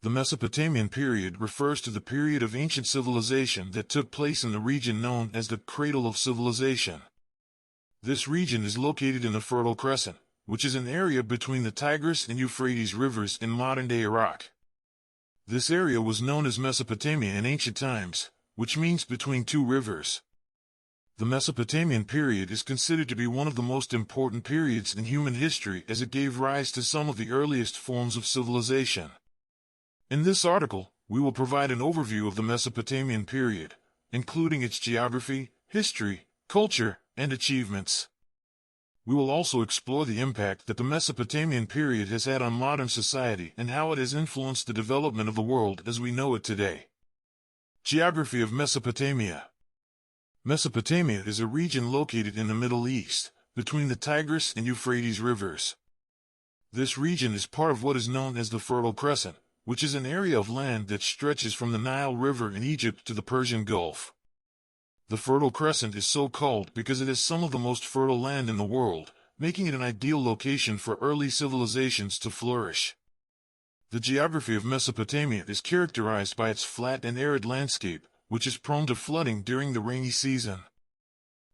The Mesopotamian period refers to the period of ancient civilization that took place in the region known as the Cradle of Civilization. This region is located in the Fertile Crescent, which is an area between the Tigris and Euphrates rivers in modern-day Iraq. This area was known as Mesopotamia in ancient times, which means between two rivers. The Mesopotamian period is considered to be one of the most important periods in human history as it gave rise to some of the earliest forms of civilization. In this article, we will provide an overview of the Mesopotamian period, including its geography, history, culture, and achievements. We will also explore the impact that the Mesopotamian period has had on modern society and how it has influenced the development of the world as we know it today. Geography of Mesopotamia. Mesopotamia is a region located in the Middle East, between the Tigris and Euphrates rivers. This region is part of what is known as the Fertile Crescent, which is an area of land that stretches from the Nile River in Egypt to the Persian Gulf. The Fertile Crescent is so called because it is some of the most fertile land in the world, making it an ideal location for early civilizations to flourish. The geography of Mesopotamia is characterized by its flat and arid landscape, which is prone to flooding during the rainy season.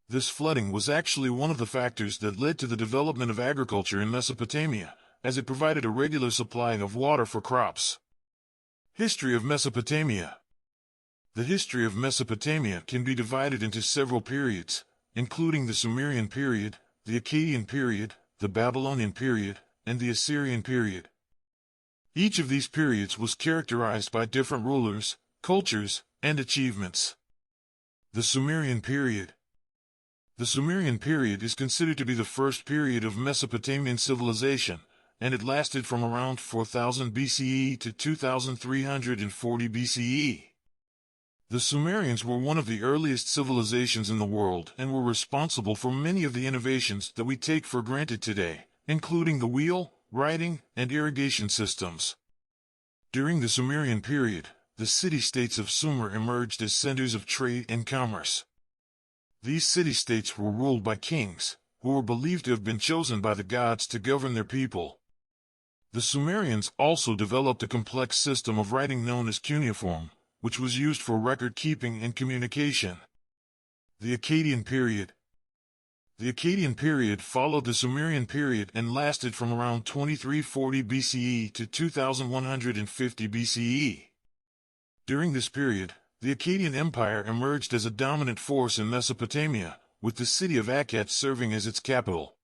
This flooding was actually one of the factors that led to the development of agriculture in Mesopotamia, as it provided a regular supply of water for crops. History of Mesopotamia. The history of Mesopotamia can be divided into several periods, including the Sumerian period, the Akkadian period, the Babylonian period, and the Assyrian period. Each of these periods was characterized by different rulers, cultures, and achievements. The Sumerian period. The Sumerian period is considered to be the first period of Mesopotamian civilization, and it lasted from around 4000 BCE to 2340 BCE. The Sumerians were one of the earliest civilizations in the world and were responsible for many of the innovations that we take for granted today, including the wheel, writing, and irrigation systems. During the Sumerian period, the city-states of Sumer emerged as centers of trade and commerce. These city-states were ruled by kings, who were believed to have been chosen by the gods to govern their people. The Sumerians also developed a complex system of writing known as cuneiform, which was used for record-keeping and communication. The Akkadian period. The Akkadian period followed the Sumerian period and lasted from around 2340 BCE to 2150 BCE. During this period, the Akkadian Empire emerged as a dominant force in Mesopotamia, with the city of Akkad serving as its capital.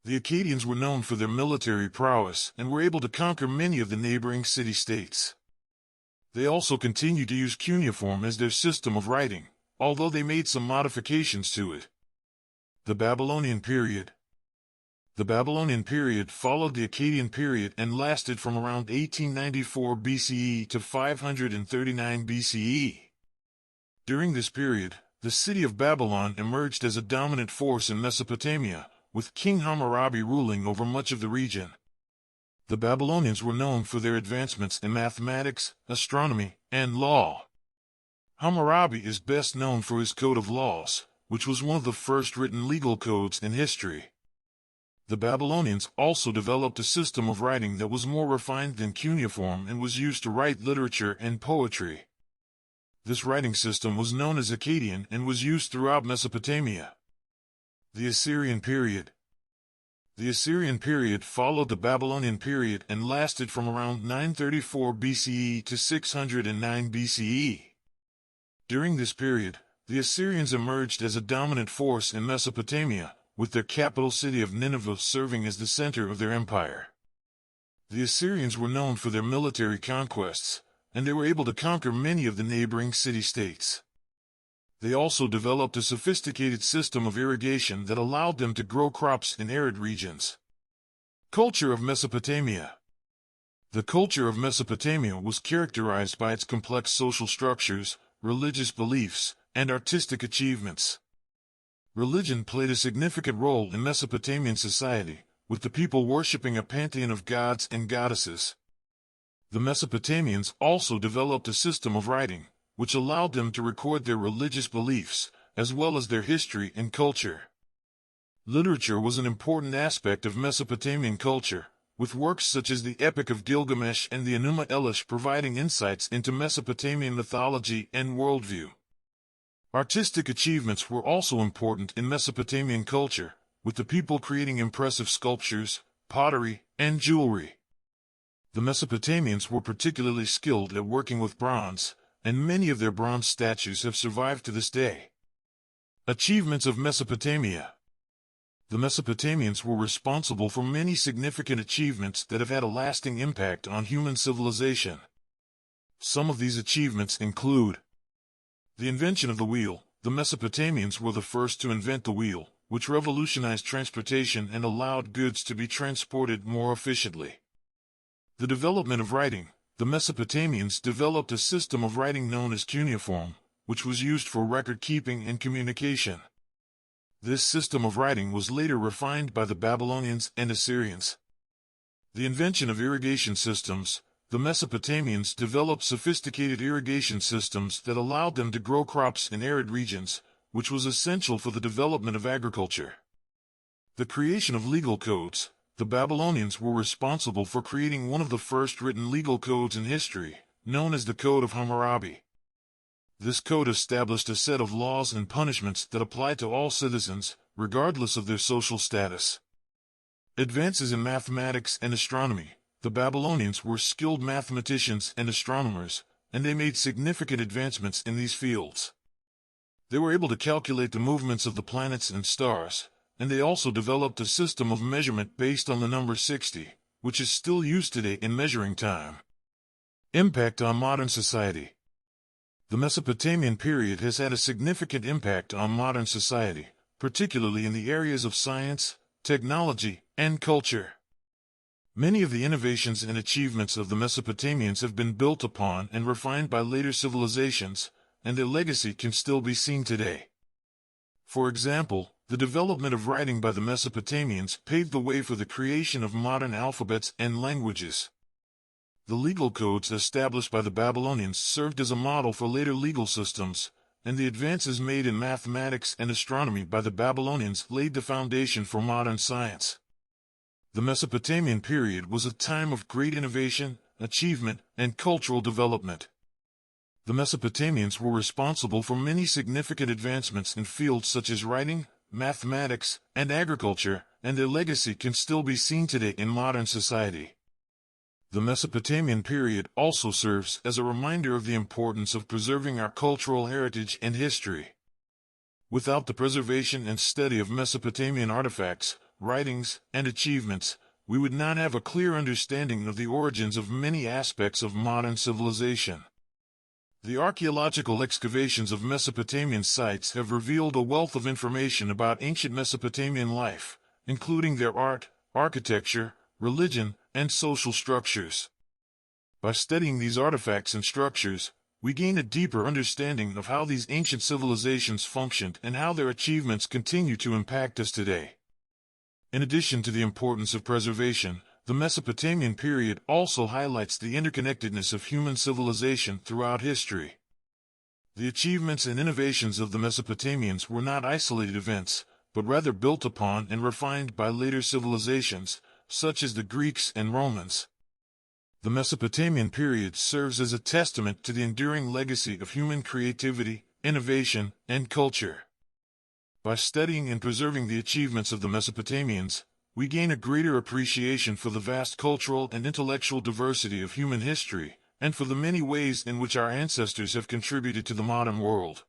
The Akkadians were known for their military prowess and were able to conquer many of the neighboring city-states. They also continued to use cuneiform as their system of writing, although they made some modifications to it. The Babylonian period. The Babylonian period followed the Akkadian period and lasted from around 1894 BCE to 539 BCE. During this period, the city of Babylon emerged as a dominant force in Mesopotamia, with King Hammurabi ruling over much of the region. The Babylonians were known for their advancements in mathematics, astronomy, and law. Hammurabi is best known for his Code of Laws, which was one of the first written legal codes in history. The Babylonians also developed a system of writing that was more refined than cuneiform and was used to write literature and poetry. This writing system was known as Akkadian and was used throughout Mesopotamia. The Assyrian period. The Assyrian period followed the Babylonian period and lasted from around 934 BCE to 609 BCE. During this period, the Assyrians emerged as a dominant force in Mesopotamia, with their capital city of Nineveh serving as the center of their empire. The Assyrians were known for their military conquests, and they were able to conquer many of the neighboring city-states. They also developed a sophisticated system of irrigation that allowed them to grow crops in arid regions. Culture of Mesopotamia. The culture of Mesopotamia was characterized by its complex social structures, religious beliefs, and artistic achievements. Religion played a significant role in Mesopotamian society, with the people worshipping a pantheon of gods and goddesses. The Mesopotamians also developed a system of writing, which allowed them to record their religious beliefs, as well as their history and culture. Literature was an important aspect of Mesopotamian culture, with works such as the Epic of Gilgamesh and the Enuma Elish providing insights into Mesopotamian mythology and worldview. Artistic achievements were also important in Mesopotamian culture, with the people creating impressive sculptures, pottery, and jewelry. The Mesopotamians were particularly skilled at working with bronze, and many of their bronze statues have survived to this day. Achievements of Mesopotamia. The Mesopotamians were responsible for many significant achievements that have had a lasting impact on human civilization. Some of these achievements include the invention of the wheel. The Mesopotamians were the first to invent the wheel, which revolutionized transportation and allowed goods to be transported more efficiently. The development of writing. The Mesopotamians developed a system of writing known as cuneiform, which was used for record-keeping and communication. This system of writing was later refined by the Babylonians and Assyrians. The invention of irrigation systems. The Mesopotamians developed sophisticated irrigation systems that allowed them to grow crops in arid regions, which was essential for the development of agriculture. The creation of legal codes. The Babylonians were responsible for creating one of the first written legal codes in history, known as the Code of Hammurabi. This code established a set of laws and punishments that applied to all citizens, regardless of their social status. Advances in mathematics and astronomy. The Babylonians were skilled mathematicians and astronomers, and they made significant advancements in these fields. They were able to calculate the movements of the planets and stars, and they also developed a system of measurement based on the number 60, which is still used today in measuring time. Impact on modern society. The Mesopotamian period has had a significant impact on modern society, particularly in the areas of science, technology, and culture. Many of the innovations and achievements of the Mesopotamians have been built upon and refined by later civilizations, and their legacy can still be seen today. For example, the development of writing by the Mesopotamians paved the way for the creation of modern alphabets and languages. The legal codes established by the Babylonians served as a model for later legal systems, and the advances made in mathematics and astronomy by the Babylonians laid the foundation for modern science. The Mesopotamian period was a time of great innovation, achievement, and cultural development. The Mesopotamians were responsible for many significant advancements in fields such as writing, mathematics, and agriculture, and their legacy can still be seen today in modern society. The Mesopotamian period also serves as a reminder of the importance of preserving our cultural heritage and history. Without the preservation and study of Mesopotamian artifacts, writings, and achievements, we would not have a clear understanding of the origins of many aspects of modern civilization. The archaeological excavations of Mesopotamian sites have revealed a wealth of information about ancient Mesopotamian life, including their art, architecture, religion, and social structures. By studying these artifacts and structures, we gain a deeper understanding of how these ancient civilizations functioned and how their achievements continue to impact us today. In addition to the importance of preservation, the Mesopotamian period also highlights the interconnectedness of human civilization throughout history. The achievements and innovations of the Mesopotamians were not isolated events, but rather built upon and refined by later civilizations, such as the Greeks and Romans. The Mesopotamian period serves as a testament to the enduring legacy of human creativity, innovation, and culture. By studying and preserving the achievements of the Mesopotamians, we gain a greater appreciation for the vast cultural and intellectual diversity of human history, and for the many ways in which our ancestors have contributed to the modern world.